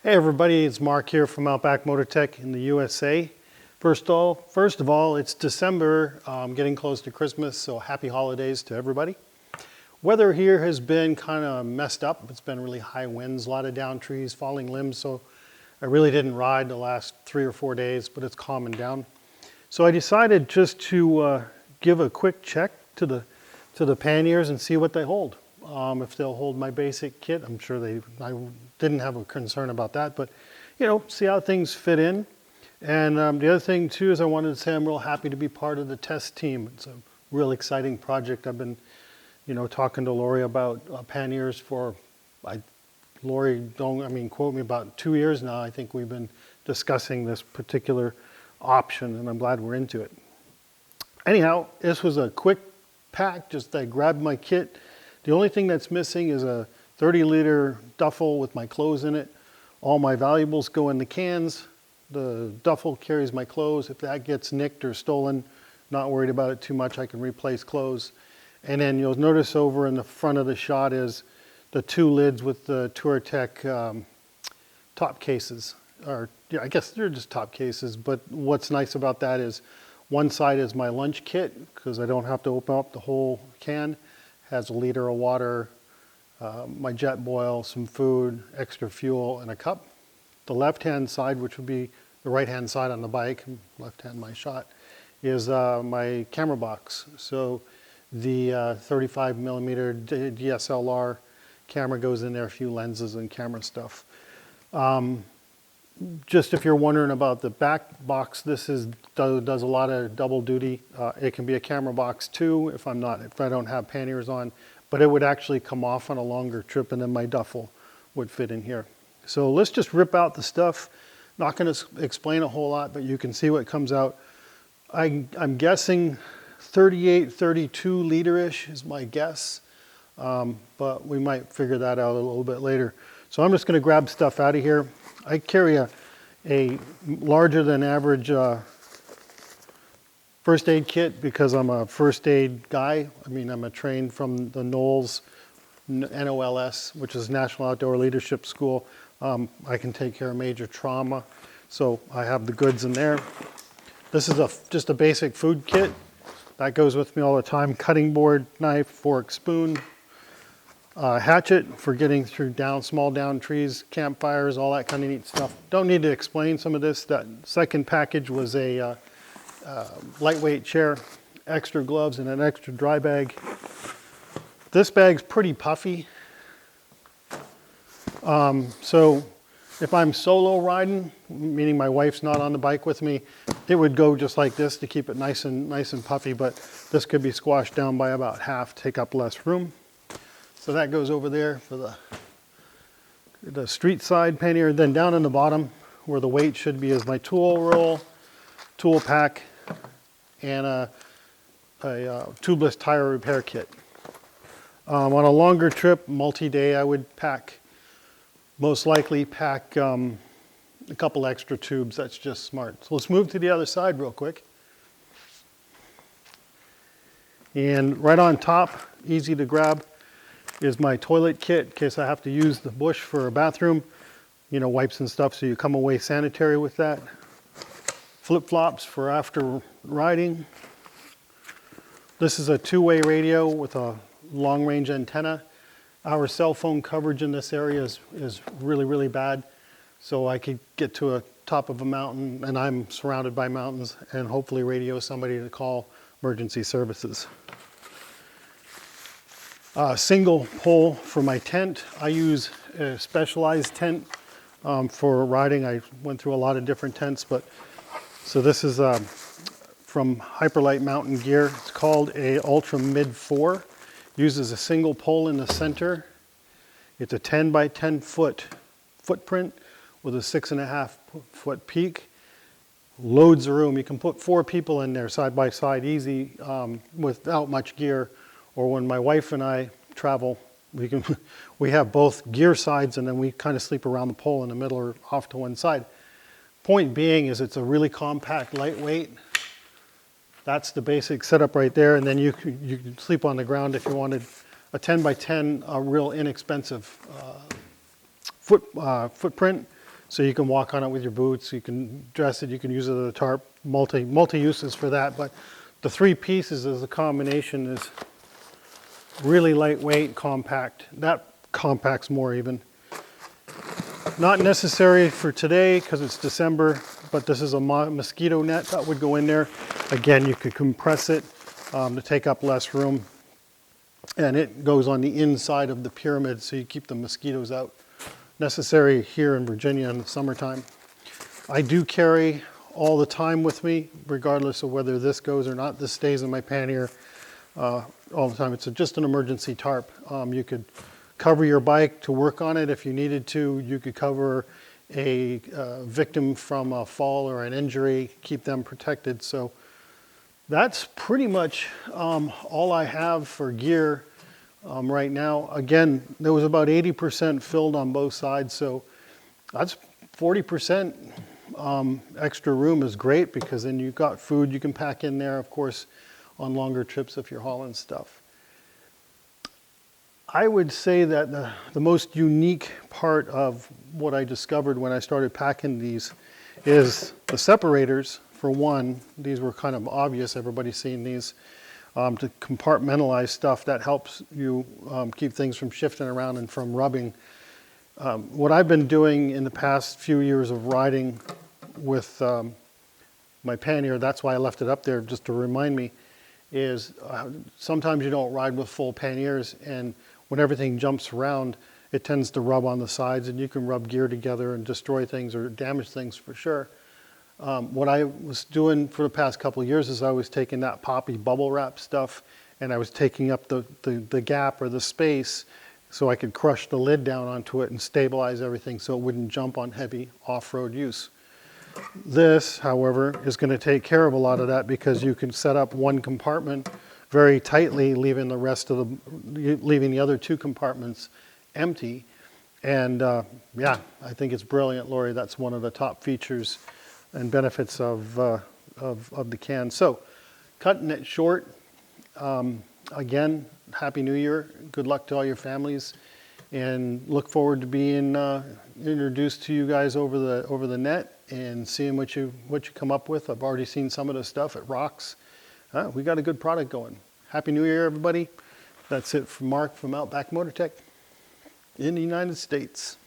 Hey everybody, it's Mark here from Outback Motortek in the USA. First of all, it's December, getting close to Christmas, so happy holidays to everybody. Weather here has been kind of messed up. It's been really high winds, a lot of down trees, falling limbs, so I really didn't ride the last 3 or 4 days, but it's calming down. So I decided just to give a quick check to the panniers and see what they hold. If they'll hold my basic kit, I'm sure I didn't have a concern about that, but see how things fit in. And the other thing too is I wanted to say I'm real happy to be part of the test team. It's a real exciting project. I've been, talking to Lori about panniers for, Lori, quote me, about 2 years now. I think we've been discussing this particular option, and I'm glad we're into it. Anyhow, this was a quick pack. Just I grabbed my kit. The only thing that's missing is a 30-liter duffel with my clothes in it. All my valuables go in the cans. The duffel carries my clothes. If that gets nicked or stolen, not worried about it too much. I can replace clothes. And then you'll notice over in the front of the shot is the 2 lids with the Touratech top cases. I guess they're just top cases, but what's nice about that is one side is my lunch kit, because I don't have to open up the whole can. Has a liter of water, my jet boil, some food, extra fuel, and a cup. The left-hand side, which would be the right-hand side on the bike, left-hand my shot, is my camera box. So the 35 millimeter DSLR camera goes in there, a few lenses and camera stuff. Just if you're wondering about the back box, this does a lot of double duty. It can be a camera box too if I don't have panniers on, but it would actually come off on a longer trip, and then my duffel would fit in here. So let's just rip out the stuff. Not going to explain a whole lot, but you can see what comes out. I'm guessing 38, 32 liter-ish is my guess, but we might figure that out a little bit later. So I'm just going to grab stuff out of here. I carry a larger than average first aid kit because I'm a first aid guy. I'm trained from the NOLS, NOLS, which is National Outdoor Leadership School. I can take care of major trauma, so I have the goods in there. This is just a basic food kit. That goes with me all the time. Cutting board, knife, fork, spoon. Hatchet for getting through small down trees, campfires, all that kind of neat stuff. Don't need to explain some of this. That second package was a lightweight chair, extra gloves, and an extra dry bag. This bag's pretty puffy. So if I'm solo riding, meaning my wife's not on the bike with me, it would go just like this to keep it nice and puffy, but this could be squashed down by about half, take up less room. So that goes over there for the street side pannier. Then down in the bottom where the weight should be is my tool roll, tool pack, and a tubeless tire repair kit. On a longer trip, multi-day, I would most likely pack a couple extra tubes. That's just smart. So let's move to the other side real quick. And right on top, easy to grab, is my toilet kit in case I have to use the bush for a bathroom, wipes and stuff, so you come away sanitary with that. Flip-flops for after riding. This is a 2-way radio with a long-range antenna. Our cell phone coverage in this area is really, really bad, so I could get to a top of a mountain, and I'm surrounded by mountains, and hopefully radio somebody to call emergency services. Single pole for my tent. I use a specialized tent for riding. I went through a lot of different tents, so this is from Hyperlight Mountain Gear. It's called a Ultra Mid 4. Uses a single pole in the center. It's a 10 by 10 foot footprint with a 6.5 foot peak. Loads of room. You can put 4 people in there side by side easy without much gear. Or when my wife and I travel, we have both gear sides, and then we kind of sleep around the pole in the middle or off to one side. Point being is it's a really compact, lightweight. That's the basic setup right there, and then you can sleep on the ground if you wanted. A 10 by 10, a real inexpensive footprint. So you can walk on it with your boots, you can dress it, you can use it as a tarp, multi-uses for that. But the three pieces as a combination is really lightweight, compact. That compacts more even. Not necessary for today because it's December, but this is a mosquito net that would go in there. Again, you could compress it to take up less room. And it goes on the inside of the pyramid so you keep the mosquitoes out. Necessary here in Virginia in the summertime. I do carry all the time with me, regardless of whether this goes or not. This stays in my pannier all the time. It's just an emergency tarp. You could cover your bike to work on it if you needed to. You could cover a victim from a fall or an injury, keep them protected. So that's pretty much all I have for gear right now. Again, there was about 80% filled on both sides, so that's 40% extra room is great because then you've got food you can pack in there, of course, on longer trips if you're hauling stuff. I would say that the most unique part of what I discovered when I started packing these is the separators. For one, these were kind of obvious, everybody's seen these. To compartmentalize stuff that helps you keep things from shifting around and from rubbing. What I've been doing in the past few years of riding with my Pannier, that's why I left it up there just to remind me, is sometimes you don't ride with full panniers, and when everything jumps around, it tends to rub on the sides, and you can rub gear together and destroy things or damage things for sure. What I was doing for the past couple of years is I was taking that poppy bubble wrap stuff and I was taking up the gap or the space so I could crush the lid down onto it and stabilize everything so it wouldn't jump on heavy off-road use. This, however, is going to take care of a lot of that because you can set up one compartment very tightly, leaving the other two compartments empty. And yeah, I think it's brilliant, Lori. That's one of the top features and benefits of the can. So, cutting it short, again, Happy New Year. Good luck to all your families, and look forward to being introduced to you guys over the net and seeing what you come up with. I've already seen some of the stuff. It rocks. We got a good product going. Happy New Year, everybody. That's it from Mark from Outback Motortek in the United States.